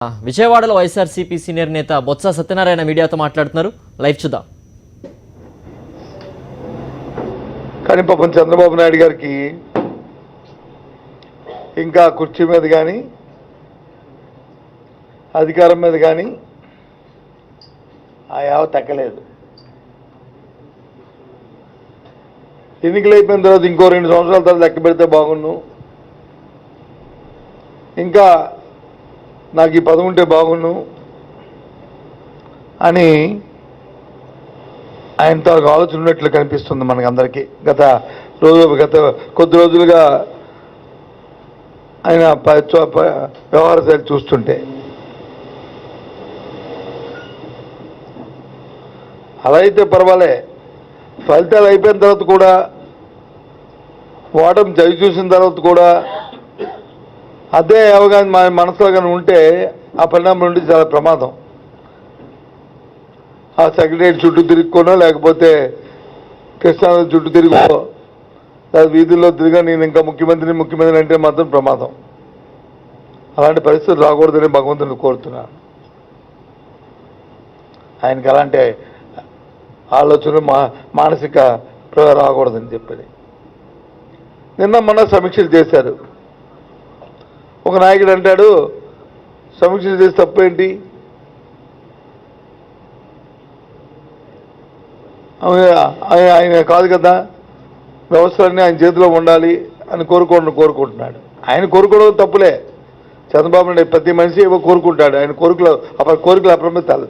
విజయవాడలో వైఎస్ఆర్సీపీ సీనియర్ నేత బొత్స సత్యనారాయణ మీడియాతో మాట్లాడుతున్నారు. లైవ్ చూద్దాం. కానీ పాపం చంద్రబాబు నాయుడు గారికి ఇంకా కుర్చీ మీద కానీ అధికారం మీద కానీ ఆ యావ తగ్గలేదు. ఎన్నికలు అయిపోయిన తర్వాత ఇంకో 2 సంవత్సరాల తర్వాత లెక్క పెడితే బాగుండు, ఇంకా నాకు ఈ పదవి ఉంటే బాగుండు అని ఆయనతో ఆలోచన ఉన్నట్లు కనిపిస్తుంది మనకందరికీ. గత కొద్ది రోజులుగా ఆయన వ్యవహార శైలి చూస్తుంటే అలా అయితే పర్వాలే. ఫలితాలు అయిపోయిన తర్వాత కూడా, ఓటమి చవి చూసిన తర్వాత కూడా అదే అవగాహన మన మనసులో కానీ ఉంటే ఆ పరిణామం నుండి చాలా ప్రమాదం. ఆ సెక్రటరీ చుట్టూ తిరుగుకోనో, లేకపోతే కృష్ణానది చుట్టూ తిరుగుకో, లేదా వీధుల్లో తిరిగా నేను ఇంకా ముఖ్యమంత్రి అంటే మాత్రం ప్రమాదం. అలాంటి పరిస్థితులు రాకూడదని భగవంతుని కోరుతున్నాను. ఆయనకి అలాంటి ఆలోచనలు మానసిక రాకూడదని చెప్పని నిన్న మొన్న సమీక్షలు చేశారు. ఒక నాయకుడు అంటాడు, సమీక్షలు చేసి తప్పేంటి, ఆయన కాదు కదా, వ్యవస్థలన్నీ ఆయన చేతిలో ఉండాలి అని కోరుకుంటున్నాడు. ఆయన కోరుకోవడం తప్పులే. చంద్రబాబు నాయుడు ప్రతి మనిషి ఏవో కోరుకుంటాడు. ఆయన కోరికలు అప్రమితాలు.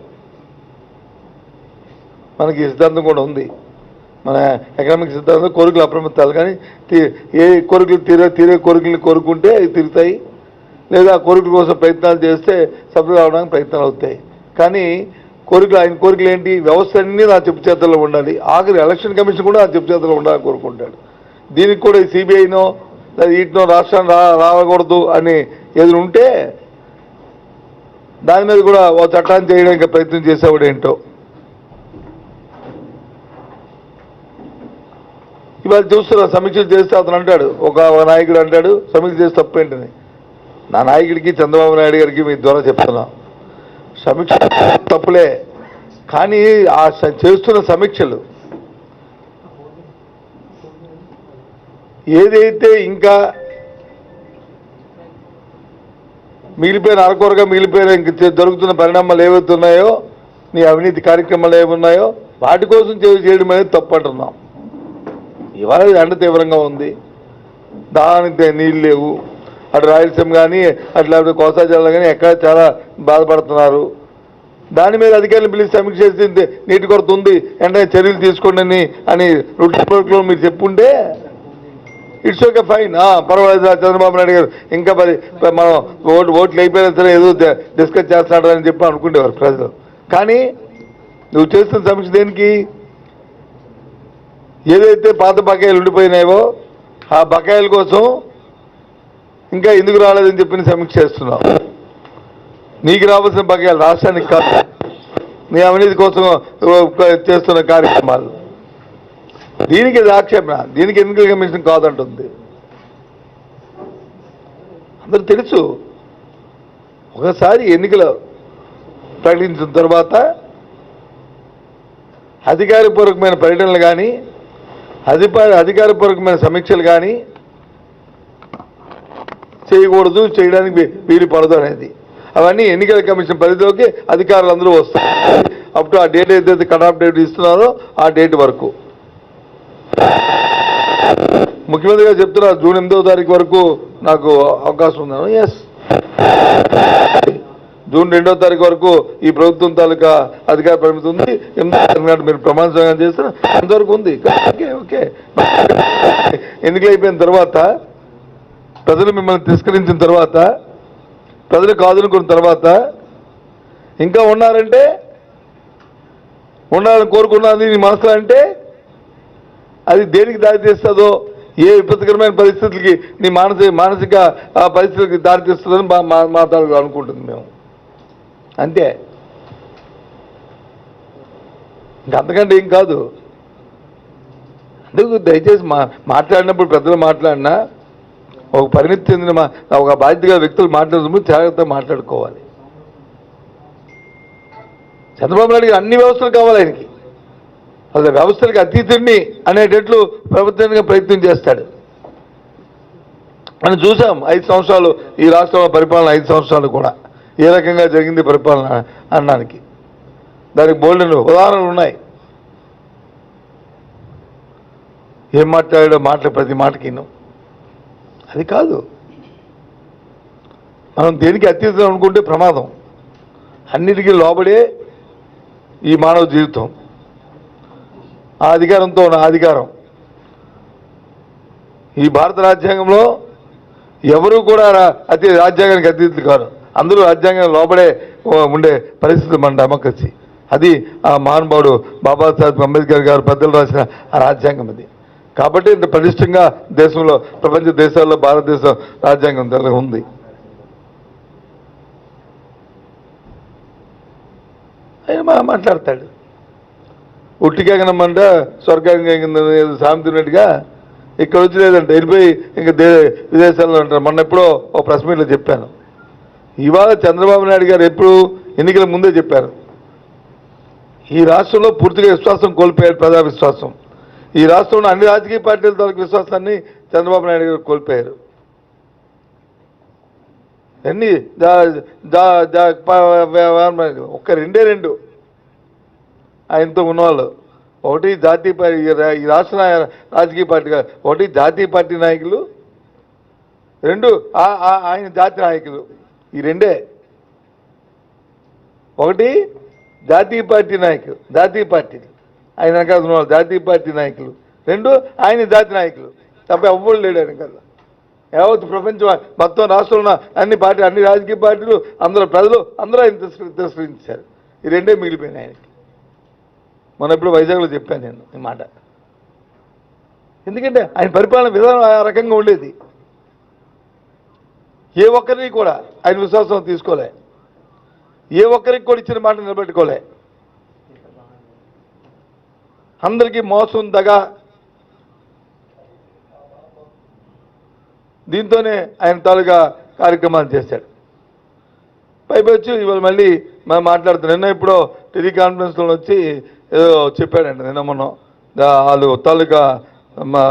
మనకి సిద్ధాంతం కూడా ఉంది, మన ఎకనామిక్ సిద్ధాంతం, కోరికలు అప్రమితాలు. కానీ ఏ కోరికలు తీరే కోరికలు కోరుకుంటే అవి తీరుతాయి, లేదా ఆ కోరికల కోసం ప్రయత్నాలు చేస్తే సభ్యులు రావడానికి ప్రయత్నాలు అవుతాయి. కానీ ఆయన కోరికలు ఏంటి, వ్యవస్థ అన్నీ నా చెప్పు చేతుల్లో ఉండాలి, ఆఖరి ఎలక్షన్ కమిషన్ కూడా నా చెప్పు చేతుల్లో ఉండాలని కోరుకుంటాడు. దీనికి కూడా సిబిఐనో లేదా వీటినో రాష్ట్రాన్ని రాకూడదు అని ఏది ఉంటే దాని మీద కూడా ఓ చట్టాన్ని చేయడానికి ప్రయత్నం చేసేవాడు ఏంటో. ఇవాళ చూస్తున్నా, సమీక్షలు చేస్తే అతను అంటాడు, ఒక నాయకుడు అంటాడు సమీక్ష చేసి తప్పేంటని. నా నాయకుడికి చంద్రబాబు నాయుడు గారికి మీ ద్వారా చెప్తున్నా, సమీక్ష తప్పులే, కానీ ఆ చేస్తున్న సమీక్షలు ఏదైతే ఇంకా మిగిలిపోయిన ఇంక జరుగుతున్న పరిణామాలు ఏవైతే ఉన్నాయో, నీ అవినీతి కార్యక్రమాలు ఏమున్నాయో వాటి కోసం చేయడం అనేది తప్పు అంటున్నాం. ఇవాళ ఎండ తీవ్రంగా ఉంది, దానికి నీళ్ళు లేవు. అటు రాయలసీమ కానీ అట్లా కోస్తా జిల్లా కానీ ఎక్కడ చాలా బాధపడుతున్నారు. దాని మీద అధికారులు పిలిచి సమీక్ష చేసి నీటి కొరత ఉంది, వెంటనే చర్యలు తీసుకోండి అని రూట్లో మీరు చెప్పుంటే ఇట్స్ ఓకే, ఫైన్, పర్వాలేదు. చంద్రబాబు నాయుడు గారు ఇంకా మనం ఓట్లు అయిపోయినా సరే ఏదో డిస్కస్ చేస్తున్నాడు అని చెప్పి అనుకునేవారు ప్రజలు. కానీ నువ్వు చేస్తున్న సమీక్ష దేనికి? ఏదైతే పాత బకాయిలు ఉండిపోయినాయో ఆ బకాయిల కోసం ఇంకా ఎందుకు రాలేదని చెప్పి సమీక్ష చేస్తున్నావు. నీకు రావాల్సిన బకాయిలు రాష్ట్రానికి కాదు, నీ అవినీతి కోసం చేస్తున్న కార్యక్రమాలు. దీనికి ఇది ఆక్షేపణ, దీనికి ఎన్నికల కమిషన్ కాదంటుంది. అందరూ తెలుసు. ఒకసారి ఎన్నికలు ప్రకటించిన తర్వాత అధికారపూర్వకమైన పర్యటనలు కానీ అధికారపూర్వకమైన సమీక్షలు కానీ చేయకూడదు, చేయడానికి వీలు పడదు అనేది. అవన్నీ ఎన్నికల కమిషన్ పరిధిలోకి అధికారులు అందరూ వస్తారు. అప్ టు ఆ డేట్ ఏదైతే కట్ ఆఫ్ డేట్ ఇస్తున్నారో ఆ డేట్ వరకు. ముఖ్యమంత్రి గారు చెప్తున్నారు జూన్ 8వ తారీఖు వరకు నాకు అవకాశం ఉందా? ఎస్, జూన్ 2వ తారీఖు వరకు ఈ ప్రభుత్వం తాలూకా అధికార పరిమితి ఉంది. 8వ తారీఖు మీరు ప్రమాణ స్వీకారం చేస్తున్నారు, అంతవరకు ఉంది. ఓకే, ఎన్నికలు అయిపోయిన తర్వాత, ప్రజలు మిమ్మల్ని తిరస్కరించిన తర్వాత, ప్రజలు కాదనుకున్న తర్వాత ఇంకా ఉన్నారంటే, ఉండాలని కోరుకున్నది నీ మనసులో అంటే అది దేనికి దారితీస్తుందో, ఏ విపత్కరమైన పరిస్థితులకి నీ మానసిక పరిస్థితులకి దారితీస్తుందని మాట్లాడాలి అనుకుంటుంది మేము. అంతే, ఇంకంతకంటే ఏం కాదు. అందుకు దయచేసి మాట్లాడినప్పుడు పెద్దలు మాట్లాడినా ఒక పరిణితి చెందిన ఒక బాధ్యతగా వ్యక్తులు మాట్లాడుతున్నప్పుడు జాగ్రత్తగా మాట్లాడుకోవాలి. చంద్రబాబు నాయుడు అన్ని వ్యవస్థలు కావాలి ఆయనకి. అసలు వ్యవస్థలకు అతీతుడిని అనేటట్లు ప్రభుత్వానికి ప్రయత్నం చేస్తాడు. మనం చూసాం 5 సంవత్సరాలు ఈ రాష్ట్రంలో పరిపాలన, 5 సంవత్సరాలు కూడా ఏ రకంగా జరిగింది పరిపాలన అనడానికి. దానికి బోల్డెన్ ఉదాహరణలు ఉన్నాయి. ఏం మాట్లాడాడో మాటలు ప్రతి మాటకి అది కాదు. మనం దేనికి అతీతం అనుకుంటే ప్రమాదం. అన్నిటికీ లోబడే ఈ మానవ జీవితం. ఆ అధికారంతో ఉన్న అధికారం ఈ భారత రాజ్యాంగంలో ఎవరు కూడా రాజ్యాంగానికి అతీతులు కాదు. అందరూ రాజ్యాంగం లోబడే ఉండే పరిస్థితి మన డెమోక్రసీ. అది ఆ మహానుభావుడు బాబాసాహెబ్ అంబేద్కర్ గారు పెద్దలు రాసిన ఆ రాజ్యాంగం అది. కాబట్టి ఇంత పటిష్టంగా దేశంలో, ప్రపంచ దేశాల్లో భారతదేశం రాజ్యాంగం ఉంది. ఆయన మాట్లాడతాడు. ఉట్టికెగనమంట స్వర్గానికి ఎగిందని సామెతున్నట్టుగా ఇక్కడ వచ్చి లేదంటే వెళ్ళిపోయి ఇంకా విదేశాల్లో అంటారు. మొన్న ఎప్పుడో ఒక ప్రెస్ మీట్లో చెప్పాను. ఇవాళ చంద్రబాబు నాయుడు గారు ఎప్పుడు ఎన్నికల ముందే చెప్పారు, ఈ రాష్ట్రంలో పూర్తిగా విశ్వాసం కోల్పోయారు, ప్రజా విశ్వాసం. ఈ రాష్ట్రంలో అన్ని రాజకీయ పార్టీల తాలూకు విశ్వాసాన్ని చంద్రబాబు నాయుడు గారు కోల్పోయారు. ఎన్ని ఒక్క రెండు ఆయనతో ఉన్నవాళ్ళు. ఒకటి జాతీయ పార్టీ, ఈ రాష్ట్ర రాజకీయ పార్టీగా, ఒకటి జాతీయ పార్టీ నాయకులు, 2 ఆయన జాతీయ నాయకులు. ఈ రెండే. ఒకటి జాతీయ పార్టీ నాయకులు, జాతీయ పార్టీ ఆయన వెనకాల ఉన్నవాళ్ళు జాతీయ పార్టీ నాయకులు, 2 ఆయన జాతీయ నాయకులు తప్ప ఎవ్వరు లేడు ఆయన కదా. యావత్ ప్రపంచం మొత్తం రాష్ట్రంలో ఉన్న అన్ని రాజకీయ పార్టీలు, అందరూ ప్రజలు అందరూ ఆయన తిరస్కరించారు. ఈ రెండే మిగిలిపోయినాయి ఆయనకి. మొన్న ఎప్పుడు వైజాగ్లో చెప్పాను నేను ఈ మాట. ఎందుకంటే ఆయన పరిపాలన విధానం ఆ రకంగా ఉండేది. ఏ ఒక్కరిని కూడా ఆయన విశ్వాసం తీసుకోలే, ఏ ఒక్కరికి కూడా ఇచ్చిన మాట నిలబెట్టుకోలే. అందరికీ మోసం, దగా, దీంతోనే ఆయన తాలూకా కార్యక్రమాలు చేశాడు. పైపొచ్చి ఇవాళ మళ్ళీ మనం మాట్లాడుతున్నాం. నిన్న ఇప్పుడు టెలికాన్ఫరెన్స్లో వచ్చి ఏదో చెప్పాడంట. నిన్న మొన్న వాళ్ళు తాలూకా మా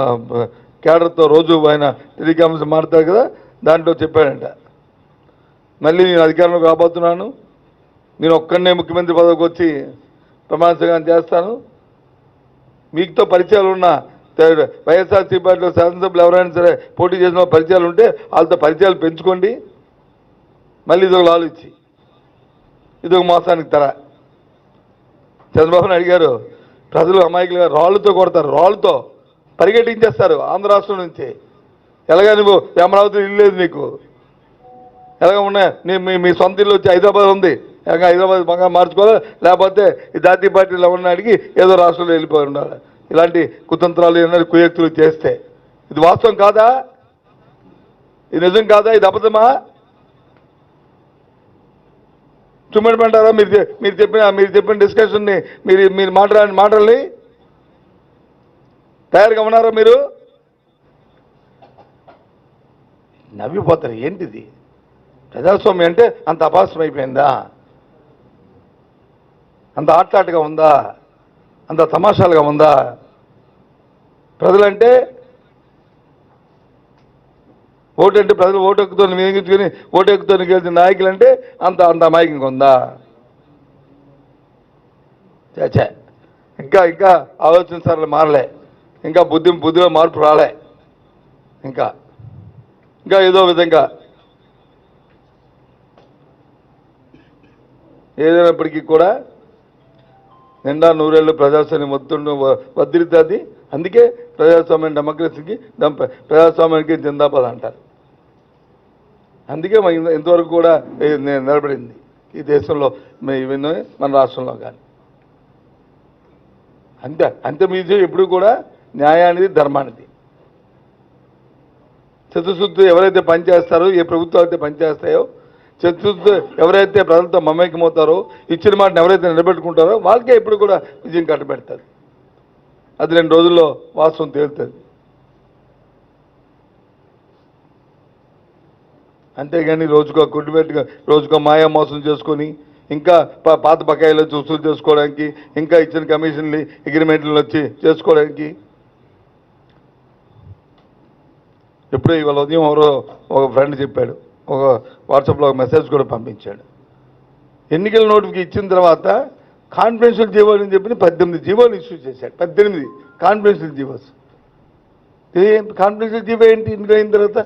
కేడర్తో రోజు ఆయన టెలికాన్ఫరెన్స్ మాట్లాడతారు కదా, దాంట్లో చెప్పాడంట, మళ్ళీ నేను అధికారంలోకి రాబోతున్నాను, నేను ఒక్కడనే ముఖ్యమంత్రి పదవికి వచ్చి ప్రమాణ స్వీకారం చేస్తాను, మీతో పరిచయాలు ఉన్న వైఎస్ఆర్సీ పార్టీలో శాసనసభ్యులు ఎవరైనా సరే పోటీ చేసిన పరిచయాలు ఉంటే వాళ్ళతో పరిచయాలు పెంచుకోండి, మళ్ళీ ఇదొక లాలుచ్చి ఇదొక మోసానికి తర. చంద్రబాబు నాయుడు గారు ప్రజలు అమాయకులుగా రాళ్ళతో కొడతారు, రాళ్ళతో పరిగెట్టించేస్తారు ఆంధ్ర రాష్ట్రం నుంచి. ఎలాగా నువ్వు అమరావతి ఇల్లు లేదు నీకు, ఎలాగ ఉన్నాయి మీ సొంత ఇల్లు వచ్చి హైదరాబాద్ ఉంది, ఎలాగ హైదరాబాద్ బాగా మార్చుకోవాలి, లేకపోతే ఈ జాతీయ పార్టీలు ఎవరిని అడిగి ఏదో రాష్ట్రంలో వెళ్ళిపోయి ఉండాలి. ఇలాంటి కుతంత్రాలు ఏమైనా కుయక్తులు చేస్తే ఇది వాస్తవం కాదా? ఇది నిజం కాదా? ఇది అబద్ధమా? చుమ్మడిమంటారా? మీరు చెప్పిన డిస్కషన్ని మీరు మాటల్ని తయారుగా ఉన్నారా? మీరు నవ్విపోతారు. ఏంటిది ప్రజాస్వామ్యం అంటే? అంత అపాసం అయిపోయిందా? అంత ఆట్లాటగా ఉందా? అంత తమాషాలుగా ఉందా? ప్రజలంటే ఓటు అంటే ప్రజలు ఓటు ఎక్కుతో వినియోగించుకొని ఓటు ఎక్కుతో గెలిచిన నాయకులు అంటే అంత అమాయకంగా ఉందా? చే ఇంకా ఆలోచన సరళి మారలే, ఇంకా బుద్ధిలో మార్పు రాలే, ఇంకా ఏదో విధంగా ఏదైనప్పటికీ కూడా నిండా నూరేళ్ళు ప్రజాస్వామ్యం వద్దిరుతుంది. అందుకే ప్రజాస్వామ్యం డెమోక్రసీకి ప్రజాస్వామ్యానికి జిందాబాద్ అంటారు. అందుకే ఇంతవరకు కూడా నిలబడింది ఈ దేశంలో, ఇవన్నీ మన రాష్ట్రంలో కానీ. అంతే మీద ఎప్పుడు కూడా న్యాయానిది, ధర్మానిది. చిత్తశుద్ధి ఎవరైతే పనిచేస్తారో, ఏ ప్రభుత్వాలు అయితే పనిచేస్తాయో, చిత్తశుద్ధి ఎవరైతే ప్రజలతో మమేకమవుతారో, ఇచ్చిన మాటను ఎవరైతే నిలబెట్టుకుంటారో వాళ్ళకే ఎప్పుడు కూడా విజయం కట్టబెడతారు. అది 2 రోజుల్లో వాస్తవం తేలుతుంది. అంతేగాని రోజుకో కుటుంబెట్టుగా రోజుకో మాయా మోసం చేసుకొని ఇంకా పాత బకాయిలు వచ్చి వసూలు చేసుకోవడానికి, ఇంకా ఇచ్చిన కమిషన్లు అగ్రిమెంట్లు వచ్చి చేసుకోవడానికి. ఎప్పుడో ఇవాళ ఉదయం ఎవరో ఒక ఫ్రెండ్ చెప్పాడు, ఒక వాట్సాప్లో ఒక మెసేజ్ కూడా పంపించాడు. ఎన్నికల నోటిఫికేషన్ ఇచ్చిన తర్వాత కాన్ఫిడెన్షియల్ జీవోలు అని చెప్పి 18 జీవోలు ఇష్యూ చేశాడు. 18 కాన్ఫిడెన్షియల్ జీవోస్. కాన్ఫిడెన్షియల్ జీవో ఏంటి? ఇందులో అయిన తర్వాత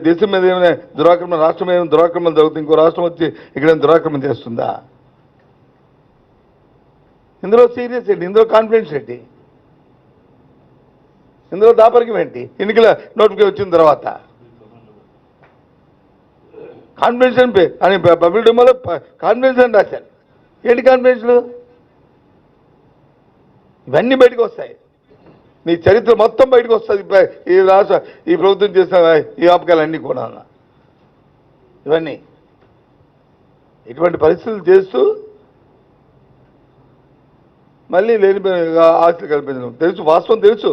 దేశం మీద ఏమైనా దురాక్రమణ, రాష్ట్రం ఏమైనా దురాక్రమణ జరుగుతుంది, ఇంకో రాష్ట్రం వచ్చి ఇక్కడ దురాక్రమణ చేస్తుందా? ఇందులో సీరియస్ ఏంటి? ఇందులో కాన్ఫిడెన్స్ ఏంటి? ఇందులో దాపరికం ఏంటి? ఎన్నికల నోటిఫికేషన్ వచ్చిన తర్వాత కాన్ఫిడెన్స్ అని పబ్లిక్ డొమైన్లో కాన్ఫిడెన్స్ అని రాశారు. ఏంటి కాన్ఫిడెన్స్లు? ఇవన్నీ బయటకు వస్తాయి. నీ చరిత్ర మొత్తం బయటకు వస్తుంది. ఈ రాష్ట్ర ఈ ప్రభుత్వం చేసిన ఈ ఆపకాలన్నీ కూడా ఇవన్నీ ఇటువంటి పరిస్థితులు చేస్తూ మళ్ళీ లేని ఆశలు కల్పించడం. తెలుసు, వాస్తవం తెలుసు.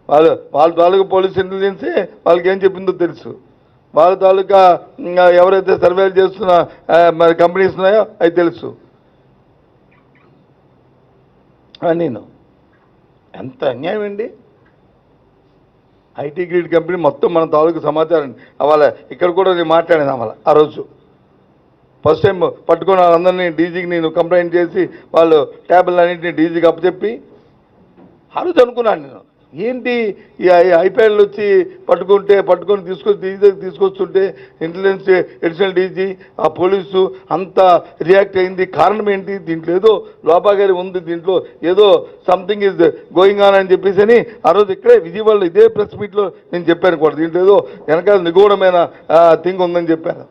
వాళ్ళ తాలూకా పోలీస్ ఇంటెలిజెన్సే వాళ్ళకి ఏం చెప్పిందో తెలుసు. వాళ్ళ తాలూకా ఎవరైతే సర్వేలు చేస్తున్న మరి కంపెనీస్ ఉన్నాయో అవి తెలుసు. నేను ఎంత అన్యాయం అండి! ఐటీ గ్రిడ్ కంపెనీ మొత్తం మన తాలూకు సమాచారం అవ్వాలి. ఇక్కడ కూడా నేను మాట్లాడాను అవ్వాలి. ఆ రోజు ఫస్ట్ టైం పట్టుకున్న వాళ్ళందరినీ డీజీకి నేను కంప్లైంట్ చేసి వాళ్ళు ట్యాబ్లు అన్నింటినీ డీజీకి అప్పచెప్పి ఆ రోజు అనుకున్నాను నేను, ఏంటి ఈ ఐప్యాడ్లు వచ్చి పట్టుకొని తీసుకొస్తుంటే ఇంటెలిజెన్స్ అడిషనల్ డీజీ ఆ పోలీసు అంతా రియాక్ట్ అయింది. కారణం ఏంటి? దీంట్లో ఏదో లోపాగారి ఉంది, దీంట్లో ఏదో సంథింగ్ ఈజ్ గోయింగ్ ఆన్ అని చెప్పేసి అని ఆ రోజు ఇక్కడే విజయవాడలో ఇదే ప్రెస్ మీట్లో నేను చెప్పాను కూడా, దీంట్లో ఏదో వెనకాల నిగూఢమైన థింగ్ ఉందని చెప్పాను.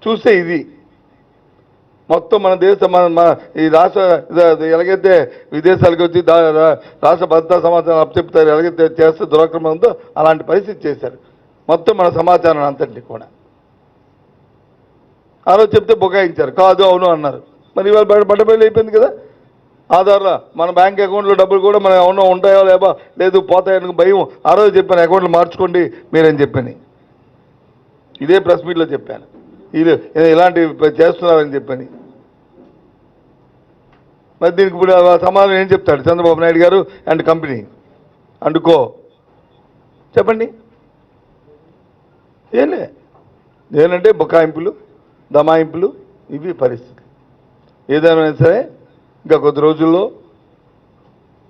చూస్తే ఇది మొత్తం మన మన ఈ రాష్ట్ర ఎలాగైతే విదేశాలకు వచ్చి రాష్ట్ర భద్రతా సమాచారం అప్పచెప్తారు, ఎలాగైతే చేస్తే దురాక్రమణ ఉందో అలాంటి పరిస్థితి చేశారు. మొత్తం మన సమాచారం అంతటి కూడా ఆ రోజు చెప్తే బుకాయించారు. కాదు అవును అన్నారు. మరి ఇవాళ బట్టబయలు అయిపోయింది కదా. ఆధార్లో మన బ్యాంక్ అకౌంట్లో డబ్బులు కూడా మనం అవునో ఉంటాయో లేదు పోతాయని భయం. ఆ రోజు చెప్పాను, అకౌంట్లు మార్చుకోండి మీరని చెప్పని. ఇదే ప్రెస్ మీట్లో చెప్పాను, ఇది ఇలాంటివి చేస్తున్నారని చెప్పని. మరి దీనికి ఇప్పుడు సమాధానం ఏం చెప్తాడు చంద్రబాబు నాయుడు గారు అండ్ కంపెనీ అండుకో? చెప్పండి. ఏంటంటే బుకాయింపులు, దమాయింపులు, ఇవి పరిస్థితి. ఏదైనా సరే ఇంకా కొద్ది రోజుల్లో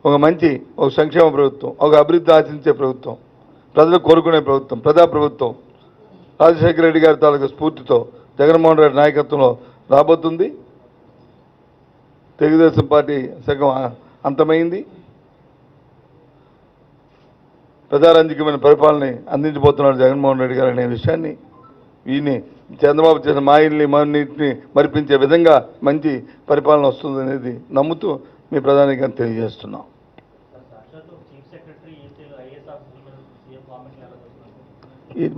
ఒక సంక్షేమ ప్రభుత్వం, ఒక అభివృద్ధి ఆశించే ప్రభుత్వం, ప్రజలు కోరుకునే ప్రభుత్వం, ప్రజాప్రభుత్వం రాజశేఖర రెడ్డి గారి తాలూకు స్ఫూర్తితో జగన్మోహన్ రెడ్డి నాయకత్వంలో రాబోతుంది. తెలుగుదేశం పార్టీ సగం అంతమైంది. ప్రజారంజకమైన పరిపాలన అందించబోతున్నాడు జగన్మోహన్ రెడ్డి గారు అనే విషయాన్ని, వీని చంద్రబాబు చేసిన మాయల్ని మన్నింటిని మరిపించే విధంగా మంచి పరిపాలన వస్తుంది అనేది నమ్ముతూ మీ ప్రధానిగా తెలియజేస్తున్నాం.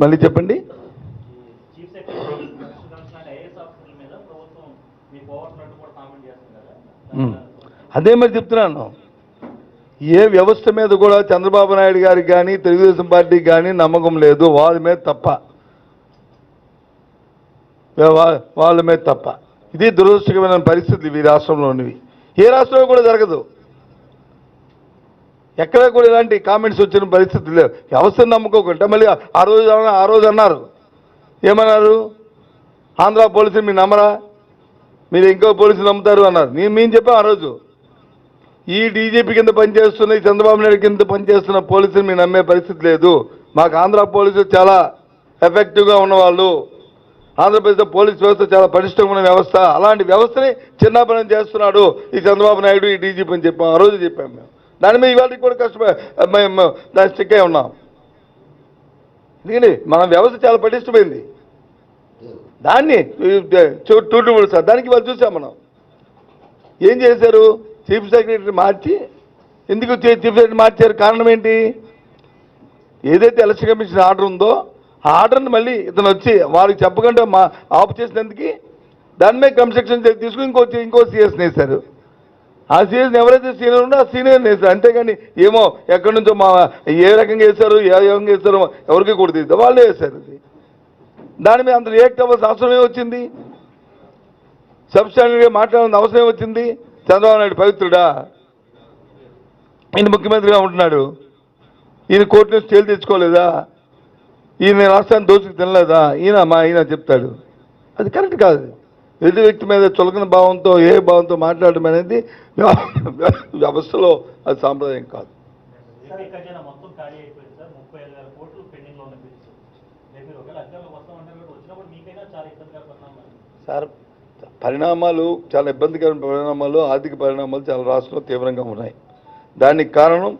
మళ్ళీ చెప్పండి. అదే మరి చెప్తున్నాను, ఏ వ్యవస్థ మీద కూడా చంద్రబాబు నాయుడు గారికి కానీ తెలుగుదేశం పార్టీకి కానీ నమ్మకం లేదు. వాళ్ళ మీద తప్ప ఇది దురదృష్టకరమైన పరిస్థితులు ఈ రాష్ట్రంలో ఉన్నవి. ఏ రాష్ట్రంలో కూడా జరగదు. ఎక్కడ కూడా ఇలాంటి కామెంట్స్ వచ్చిన పరిస్థితి లేవు. వ్యవస్థను నమ్ముకోకుండా మళ్ళీ ఆ రోజు అన్నారు, ఏమన్నారు? ఆంధ్ర పోలీసులు మీరు నమ్మరా, మీరు ఇంకో పోలీసులు నమ్ముతారు అన్నారు. మేము చెప్పాం ఆ రోజు, ఈ డీజీపీ కింద పనిచేస్తున్న ఈ చంద్రబాబు నాయుడు కింద పనిచేస్తున్న పోలీసులు మీరు నమ్మే పరిస్థితి లేదు. మాకు ఆంధ్ర పోలీసులు చాలా ఎఫెక్టివ్గా ఉన్నవాళ్ళు. ఆంధ్రప్రదేశ్ పోలీస్ వ్యవస్థ చాలా పటిష్టంగా ఉన్న వ్యవస్థ. అలాంటి వ్యవస్థని చిన్నాపనం చేస్తున్నాడు ఈ చంద్రబాబు నాయుడు, ఈ డీజీపీ అని చెప్పాం. ఆ రోజు చెప్పాం మేము. దాని మీద ఇవాళ కూడా మేము దాన్ని స్టిక్ అయి ఉన్నాం. ఎందుకంటే మన వ్యవస్థ చాలా పటిష్టమైంది. దాన్ని టూటుబుల్ సార్ దానికి వాళ్ళు చూసాం. మనం ఏం చేశారు? చీఫ్ సెక్రటరీ మార్చి, ఎందుకు చీఫ్ సెక్రటరీ మార్చారు? కారణం ఏంటి? ఏదైతే ఎలక్షన్ కమిషన్ ఆర్డర్ ఉందో ఆ ఆర్డర్ని మళ్ళీ ఇతను వచ్చి వారికి చెప్పకుండా ఆఫ్ చేసినందుకు దాని మీద కన్స్ట్రక్షన్ తీసుకుని ఇంకో సీఎస్ని వేశారు. ఆ సీఎస్ని ఎవరైతే సీనియర్ ఉందో ఆ సీనియర్ని వేశారు. అంతేగాని ఏమో ఎక్కడి నుంచో ఏ రకంగా వేశారు, ఏ రకంగా వేశారో ఎవరికి కూడా తెలియదు, వాళ్ళే వేశారు. దాని మీద అంత రియాక్ట్ అవ్వాల్సిన అవసరమే వచ్చింది? సబ్స్టాండర్డ్గా మాట్లాడాల్సిన అవసరం వచ్చింది? చంద్రబాబు నాయుడు పవిత్రుడా? ఈయన ముఖ్యమంత్రిగా ఉంటున్నాడు, ఈయన కోర్టు నుంచి తేలి తెచ్చుకోలేదా? ఈయన రాష్ట్రాన్ని దోచుకు తినలేదా? ఈయన చెప్తాడు. అది కరెక్ట్ కాదు. ఎదుటి వ్యక్తి మీద చులకన భావంతో ఏ భావంతో మాట్లాడడం అనేది వ్యవస్థలో అది సాంప్రదాయం కాదు. సార్, పరిణామాలు చాలా ఇబ్బందికరమైన పరిణామాలు, ఆర్థిక పరిణామాలు చాలా రాష్ట్రంలో తీవ్రంగా ఉన్నాయి. దానికి కారణం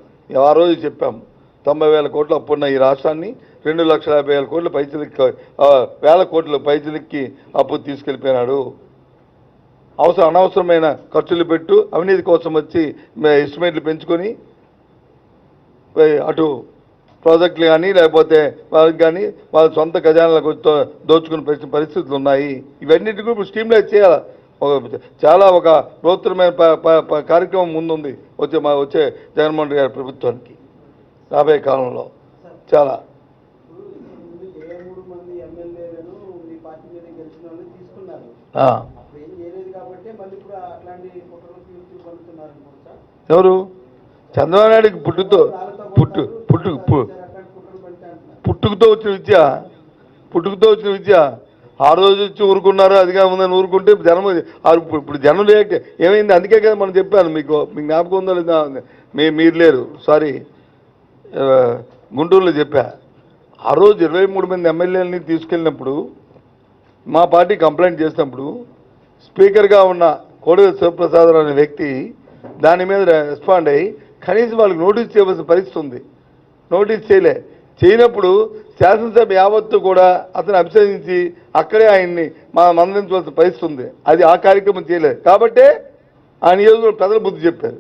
ఆ రోజు చెప్పాం, 90,000 కోట్ల అప్పున్న ఈ రాష్ట్రాన్ని 2,50,000 కోట్ల పైచిలికి, 1,000 కోట్ల పైచిలికి అప్పు తీసుకెళ్ళిపోయినాడు. అనవసరమైన ఖర్చులు పెట్టు, అవినీతి కోసం వచ్చి ఎస్టిమేట్లు పెంచుకొని అటు ప్రాజెక్టులు కానీ లేకపోతే వాళ్ళకి కానీ వాళ్ళ సొంత ఖజానాలకు దోచుకునే పరిస్థితులు ఉన్నాయి. ఇవన్నిటి కూడా స్ట్రీమ్లైజ్ చేయాలి. చాలా ఒక బృహత్తరమైన కార్యక్రమం ముందుంది వచ్చే జగన్మోహన్ రెడ్డి గారి ప్రభుత్వానికి రాబోయే కాలంలో. చాలా ఎవరు? చంద్రబాబు నాయుడికి పుట్టుకతో వచ్చిన విద్య ఆ రోజు వచ్చి ఊరుకున్నారు. అదిగా ఉందని ఊరుకుంటే జనం ఇప్పుడు జనం రియాక్ట్ ఏమైంది? అందుకే కదా మనం చెప్పాను, మీకు జ్ఞాపకం ఉందో లేదా? మీరు లేరు, సారీ, గుంటూరులో చెప్పా. ఆ రోజు 23 మంది ఎమ్మెల్యేలని తీసుకెళ్ళినప్పుడు మా పార్టీ కంప్లైంట్ చేసినప్పుడు స్పీకర్గా ఉన్న కోడెల శివప్రసాద్ అనే వ్యక్తి దాని మీద రెస్పాండ్ అయ్యి కనీసం వాళ్ళకి నోటీస్ చేయవలసిన పరిస్థితి ఉంది. నోటీస్ చేయనప్పుడు శాసనసభ యావత్తు కూడా అతను అభిషేకించి అక్కడే ఆయన్ని మందలించవలసిన పరిస్థితి ఉంది. అది ఆ కార్యక్రమం చేయలేదు కాబట్టే ఆ నియోజకవర్గం ప్రజలు బుద్ధి చెప్పారు.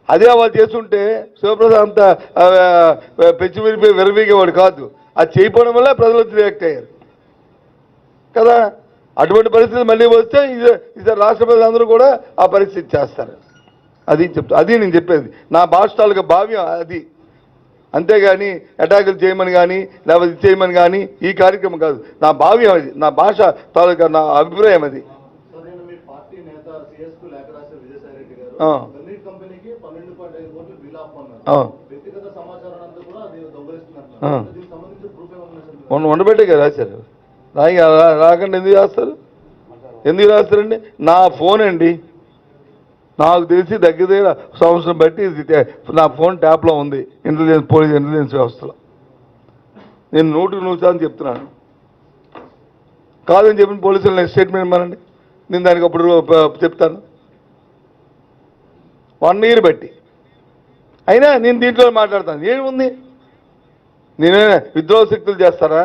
అదే వాళ్ళు చేస్తుంటే శివప్రసాద్ అంతా పెంచి విరిపోయి విరవీగేవాడు కాదు. అది చేయకపోవడం వల్ల ప్రజలు వచ్చి రియాక్ట్ అయ్యారు కదా. అటువంటి పరిస్థితి మళ్ళీ వస్తే ఇది రాష్ట్ర ప్రజలందరూ కూడా ఆ పరిస్థితి చేస్తారు. అది నేను చెప్పేది. నా భాష తాలూకా భావ్యం అది, అంతేగాని అటాకులు చేయమని కానీ లేకపోతే ఇది చేయమని కానీ ఈ కార్యక్రమం కాదు. నా భావ్యం అది, నా భాష తాలూకా నా అభిప్రాయం అది. ఉండబెట్టే కదా రాశారు. రాకుండా ఎందుకు రాస్తారండి? నా ఫోన్ అండి, నాకు తెలిసి దగ్గర సంవత్సరం బట్టి నా ఫోన్ ట్యాప్లో ఉంది పోలీస్ ఇంటెలిజెన్స్ వ్యవస్థలో. నేను 100% చెప్తున్నాను. కాదని చెప్పిన పోలీసులు స్టేట్మెంట్ ఇవ్వనండి, నేను దానికి అప్పుడు చెప్తాను. 1 year బట్టి అయినా నేను దీంట్లో మాట్లాడతాను. ఏముంది? నేనే విద్రోహ శక్తులు చేస్తారా,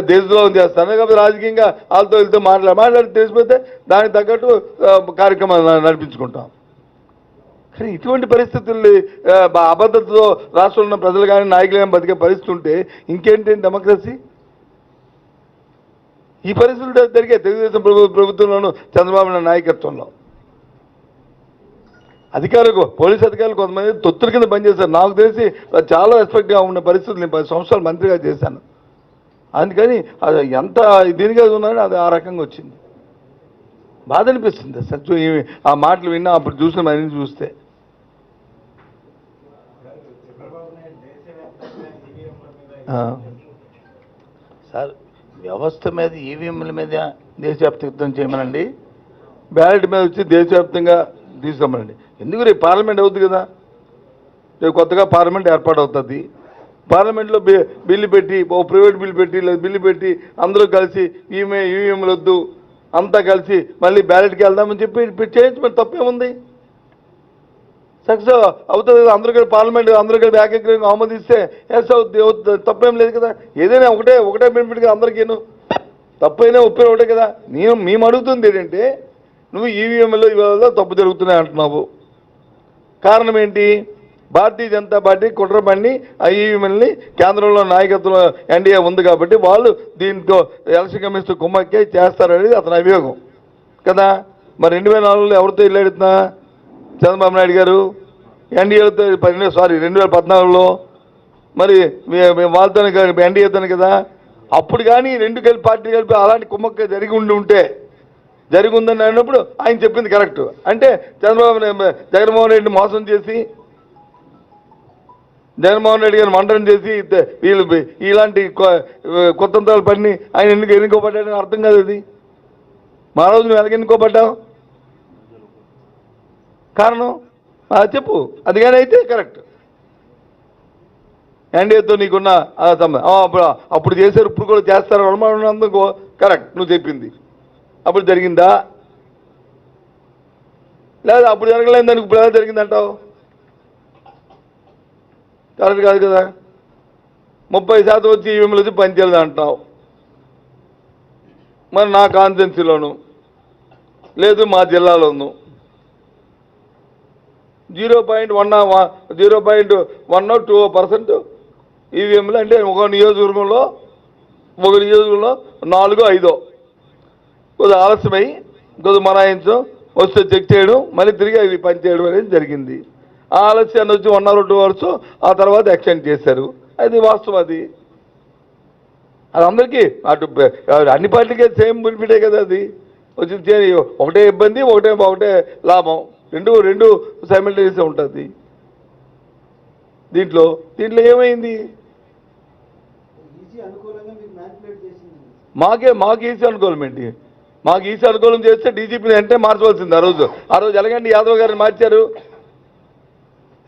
దేశద్రోహం చేస్తాను? కాబట్టి రాజకీయంగా వాళ్ళతో వీళ్ళతో మాట్లాడి తెలిసిపోతే దానికి తగ్గట్టు కార్యక్రమాలు నడిపించుకుంటాం. కానీ ఇటువంటి పరిస్థితుల్ని అభద్రతతో రాష్ట్రంలో ఉన్న ప్రజలు కానీ నాయకులు కానీ బతికే పరిస్థితి ఉంటే ఇంకేంటి డెమోక్రసీ? ఈ పరిస్థితులు జరిగే తెలుగుదేశం ప్రభుత్వంలోనూ చంద్రబాబు నాయుడు నాయకత్వంలో అధికారులకు, పోలీసు అధికారులు కొంతమంది తొత్తుల కింద పనిచేశారు. నాకు తెలిసి చాలా రెస్పెక్ట్గా ఉన్న పరిస్థితులు నేను 10 సంవత్సరాలు మంత్రిగా చేశాను. అందుకని అది ఎంత దీనిగా ఉన్నాడో అది ఆ రకంగా వచ్చింది. బాధ అనిపిస్తుంది అసలు ఆ మాటలు విన్నా, అప్పుడు చూసిన మనీ చూస్తే. సార్, వ్యవస్థ మీద ఈవీఎంల మీద దేశవ్యాప్త యుద్ధం చేయమనండి, బ్యాలెట్ మీద వచ్చి దేశవ్యాప్తంగా తీసుకోమనండి. ఎందుకు? రేపు పార్లమెంట్ అవుతుంది కదా, రేపు కొత్తగా పార్లమెంట్ ఏర్పాటు అవుతుంది. పార్లమెంట్లో బిల్లు పెట్టి, ఓ ప్రైవేట్ బిల్లు పెట్టి లేదా బిల్లు పెట్టి అందరూ కలిసి ఈవీఎంలు వద్దు అంతా కలిసి మళ్ళీ బ్యాలెట్కి వెళ్దామని చెప్పి చేయించమని తప్పేముంది? సక్సెస్ అవుతుంది కదా. అందరూ కలిసి పార్లమెంట్ అందరూ కలిసి ఏకగ్రీవంగా ఆమోదిస్తే ఎస్ అవుతుంది, తప్పేం లేదు కదా. ఏదైనా ఒకటే బెనిఫిట్ కదా అందరికీను, తప్పైనా ఒప్పిన ఒకటే కదా. మేము అడుగుతుంది ఏంటంటే, నువ్వు ఈవీఎంలో ఇవాళ తప్పు జరుగుతున్నాయి అంటున్నావు. కారణం ఏంటి? భారతీయ జనతా పార్టీ కుట్ర పన్ని ఆ ఈవీఎంని కేంద్రంలో నాయకత్వంలో ఎన్డీఏ ఉంది కాబట్టి వాళ్ళు దీంతో ఎలక్షన్ కమిషన్ కుమ్మక్కే చేస్తారనేది అతని అభియోగం కదా. మరి 2004లో ఎవరితో ఇల్లాడుతున్నా? చంద్రబాబు నాయుడు గారు ఎన్డీఏతో 2014లో మరి వాళ్ళతోనే ఎన్డీఏతోనే కదా. అప్పుడు కానీ రెండు కలిపి పార్టీ కలిపి అలాంటి కుమ్మక్క జరిగి ఉందని అన్నప్పుడు ఆయన చెప్పింది కరెక్ట్. అంటే జగన్మోహన్ రెడ్డిని మోసం చేసి, జగన్మోహన్ రెడ్డి గారిని మండలం చేసి వీళ్ళు ఇలాంటి కొత్తంతాలు పని ఆయన ఎందుకు ఎన్నుకోబడ్డాడని అర్థం కాదు. అది మా రోజు నువ్వు ఎలాగ ఎన్నుకోబడ్డావు, కారణం చెప్పు. అది కానీ అయితే కరెక్ట్. ఎన్డీఏతో నీకున్న అప్పుడు చేశారు, ఇప్పుడు కూడా చేస్తారు అనుమానం అందుకో కరెక్ట్ నువ్వు చెప్పింది. అప్పుడు జరిగిందా? లేదా అప్పుడు జరగలేదు దానికి ఇప్పుడు ఎలా జరిగిందంటావు? కరెక్ట్ కాదు కదా. 30% వచ్చి ఈవీఎంలు వచ్చి పనిచేయలేదు అంటావు. మరి నా కాన్స్టిట్యున్సీలోను లేదు, మా జిల్లాలోను 0.1-2% ఈవీఎంలు. అంటే ఒక నియోజకవర్గంలో 4-5 కొద్దిగా ఆలస్యమై కొద్దిగా మనాయించడం, వస్తే చెక్ చేయడం, మళ్ళీ తిరిగి అవి పనిచేయడం అనేది జరిగింది. ఆ ఆలస్యాన్ని వచ్చి 1 or 2 hours ఆ తర్వాత ఎక్స్టెండ్ చేశారు. అది వాస్తవం. అది అందరికీ అటు అన్ని పార్టీలకే సేమ్ బెనిఫిటే కదా. అది వచ్చి ఒకటే ఇబ్బంది, ఒకటే లాభం, రెండు సైమల్టేనియస్ ఉంటుంది. దీంట్లో ఏమైంది? మాకు ఈసీ అనుకూలం ఏంటి? మాకు ఈసీ అనుకూలం చేస్తే డీజీపీని అంటే మార్చవలసింది. ఆ రోజు ఎలాగండి యాదవ్ గారిని మార్చారు,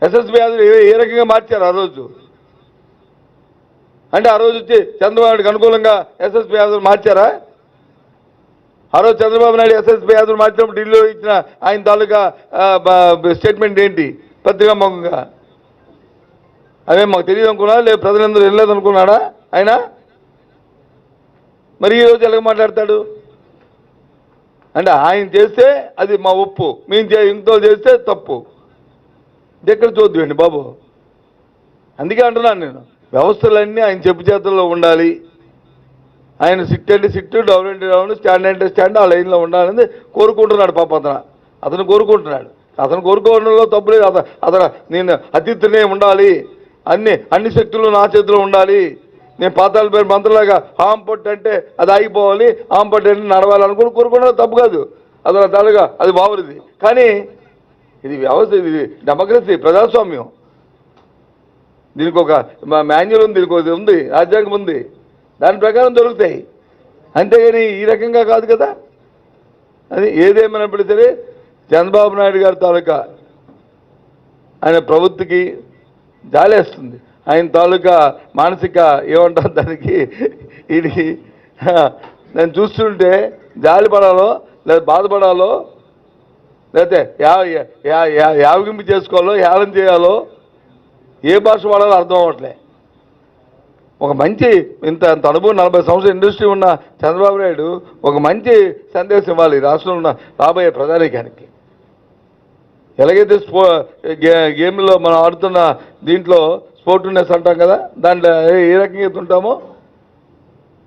ఎస్ఎస్బీ యాదవ్ ఏ రకంగా మార్చారు ఆ రోజు? అంటే ఆ రోజు వచ్చి చంద్రబాబు నాయుడుకి అనుకూలంగా ఎస్ఎస్బీ యాదవ్ మార్చారా? ఆ రోజు చంద్రబాబు నాయుడు ఎస్ఎస్బీ యాదవ్ మార్చినప్పుడు ఢిల్లీలో ఇచ్చిన ఆయన తాలూకా స్టేట్మెంట్ ఏంటి? పత్రికాముఖంగా అవే మాకు తెలియదు అనుకున్నాడా? లేదు ప్రజలందరూ వెళ్ళలేదు అనుకున్నాడా ఆయన? మరి ఈరోజు ఎలాగ మాట్లాడతాడు? అంటే ఆయన చేస్తే అది మా ఒప్పు, మేము ఇంకో చేస్తే తప్పు. ఎక్కడ చూద్దామండి బాబు. అందుకే అంటున్నాను నేను, వ్యవస్థలన్నీ ఆయన చెప్పు చేతుల్లో ఉండాలి. ఆయన సిట్ అంటే సిట్, డౌన్ అంటే డౌన్, స్టాండ్ అంటే స్టాండ్, ఆ లైన్లో ఉండాలని కోరుకుంటున్నాడు. పాప అతను కోరుకుంటున్నాడు. అతను కోరుకోవడంలో తప్పు లేదు. అతను నేను అతిథినే ఉండాలి, అన్ని శక్తులు నా చేతిలో ఉండాలి, నేను పాతాల పేరు మంత్రులాగా హాంపొట్టు అంటే అది ఆగిపోవాలి, హాంపొట్టు అంటే నడవాలనుకుని కోరుకోవడం తప్పు కాదు. అతను తాలుగా అది బాగుంది. కానీ ఇది వ్యవస్థ, ఇది డెమోక్రసీ, ప్రజాస్వామ్యం. దీనికి ఒక మాన్యువల్ ఉంది, దీనికి ఒక ఉంది, రాజ్యాంగం ఉంది, దాని ప్రకారం దొరుకుతాయి. అంతేగాని ఈ రకంగా కాదు కదా. అది ఏదేమైనప్పుడు సరే చంద్రబాబు నాయుడు గారి తాలూకా ఆయన ప్రవృత్తికి జాలేస్తుంది. ఆయన తాలూకా మానసిక ఏమంటారు దానికి, ఇది నేను చూస్తుంటే జాలి పడాలో లేదా బాధపడాలో లేకపోతే యావగింపు చేసుకోవాలో హేళన చేయాలో ఏ భాష వాడాలో అర్థం అవ్వట్లే. ఒక మంచి ఇంత అనుభవం 40 సంవత్సరాల ఇండస్ట్రీ ఉన్న చంద్రబాబు నాయుడు ఒక మంచి సందేశం ఇవ్వాలి రాష్ట్రంలో ఉన్న రాబోయే ప్రజానీకానికి. ఎలాగైతే గేమ్లో మనం ఆడుతున్న దీంట్లో స్పోర్టివ్నెస్ అంటాం కదా, దాంట్లో ఏ రకంగా ఉంటామో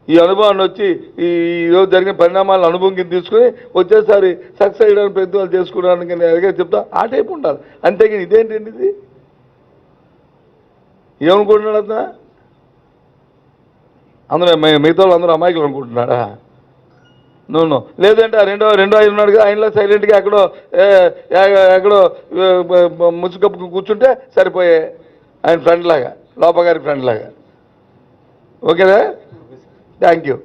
ఈ అనుభవాన్ని వచ్చి ఈరోజు జరిగిన పరిణామాలను అనుభవం కింద తీసుకుని వచ్చేసారి సక్సెస్ అయ్యడానికి ప్రయత్నాలు చేసుకోవడానికి ఎలాగైతే చెప్తా ఆ టైపు ఉండాలి. అంతేగాని ఇదేంటండి ఇది? ఏమనుకుంటున్నాడు అతను? అందరూ మిగతా వాళ్ళు అందరూ అమాయకులు అనుకుంటున్నాడా? నో లేదంటే రెండో ఆయన ఉన్నాడు కదా, ఆయనలో సైలెంట్గా ఎక్కడో ముసుకప్పు కూర్చుంటే సరిపోయే ఆయన ఫ్రెండ్ లాగా, లోపగారి ఫ్రెండ్ లాగా. ఓకేనా? Thank you.